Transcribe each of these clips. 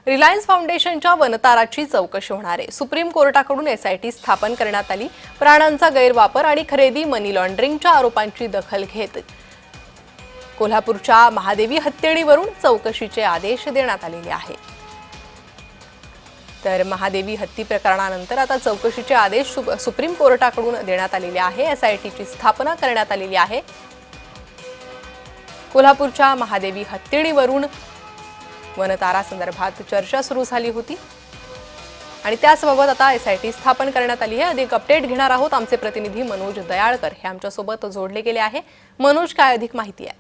Reliance फाउंडेशनच्या वनताराची चौकशी होणार आहे। सुप्रीम कोर्टाकडून एसआयटी स्थापन करण्यात आली। प्राण्यांचा गैरवापर आणि खरेदी, मनी लॉन्ड्रिंगच्या आरोपांची दखल घेत कोल्हापूरच्या महादेवी हत्तीवरून चौकशीचे आदेश देण्यात आलेले आहे। तर महादेवी हत्ती प्रकरणानंतर आता चौकशीचे आदेश सुप्रीम कोर्टाकडून देण्यात आलेले आहे। एसआयटीची स्थापना करण्यात आलेली आहे। कोल्हापूरच्या महादेवी हत्तीवरून वनतारा संदर्भात चर्चा सुरू झाली होती आणि त्यासोबत आता एसआयटी स्थापन करण्यात आली आहे। अधिक अपडेट घेणार आहोत। आमचे प्रतिनिधी मनोज दयाळकर हे आमच्या सोबत जोडले गेले आहे। मनोज, काय अधिक माहिती आहे?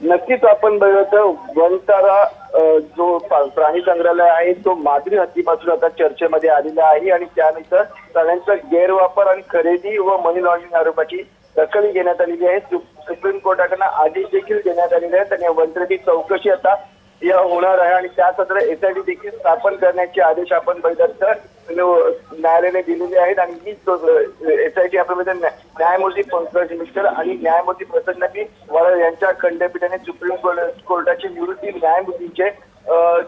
नक्कीच आपण बघतो वनतारा जो प्राणी संग्रहालय आहे तो मादरी हत्तीपासून आता चर्चेमध्ये आलेला आहे आणि त्यानंतर प्राण्यांचा गैरवापर आणि खरेदी व मनी लॉन्ड्रिंग आरोपाची दखल घेण्यात आलेली आहे। सुप्रीम कोर्टाकडून आदेश देखील देण्यात आलेले आहेत आणि वनताराची चौकशी आता या होणार आहे आणि त्यासंदर्भात एसआयटी देखील स्थापन करण्याचे आदेश आपण बघितलं न्यायालयाने दिलेले आहेत आणि ही एसआयटी आपण न्यायमूर्ती पंकज मिश्र आणि न्यायमूर्ती प्रसन्न बी वराळ यांच्या खंडपीठाने सुप्रीम कोर्टाचे निवृत्ती न्यायमूर्तींचे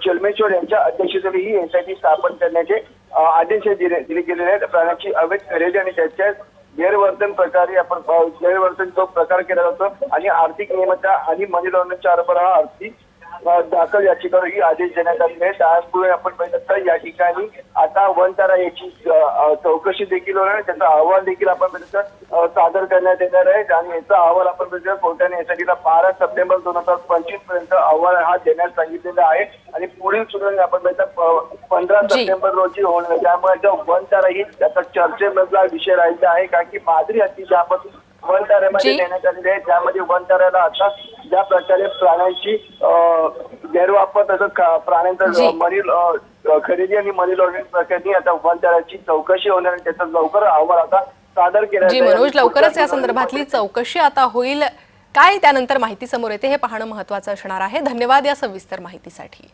चलमेश्वर यांच्या अध्यक्षतेखाली ही एसआयटी स्थापन करण्याचे आदेश दिले गेलेले आहेत। प्राण्यांची अवैध खरेदी आणि त्याच्या गैरवर्तन प्रकारे आपण गैरवर्तन जो प्रकार केला जातो आणि आर्थिक नियमता आणि मनी लॉन्ड्रिंगच्या आरोपावर हा आर्थिक दाखल याचिकेवर ही आदेश देण्यात आलेले आहे। त्यामुळे आपण बघितलं या ठिकाणी आता वनतारा याची चौकशी देखील होणार, त्याचा अहवाल देखील आपण सादर करण्यात येणार आहे आणि याचा अहवाल आपण बघितलं कोर्टाने एसआयटीला 12 सप्टेंबर 2025 पर्यंत अहवाल हा देण्यास सांगितलेला आहे आणि पुढील सुनावणी आपण बघितलं 15 सप्टेंबर रोजी होणार। त्यामुळे वनतारा ही आता चर्चेमधला विषय राहिला आहे कारण की मादरी हत्ती ज्यापासून वनताऱ्यामध्ये देण्यात आलेली आहे त्यामध्ये वनताऱ्याला आता ज्या प्रकारे प्राण्यांची गैरवापर तसंच प्राण्यांचा मनी खरेदी आणि मनी लॉन्ड्रिंग प्रकरणी आता वनताऱ्याची चौकशी होणार आणि त्याचा लवकर अहवाल आता सादर केला जाईल। मनोज, लवकरच या संदर्भातली चौकशी आता होईल। काय त्यानंतर माहिती समोर येते हे पाहणं महत्त्वाचं असणार आहे। धन्यवाद या सविस्तर माहितीसाठी।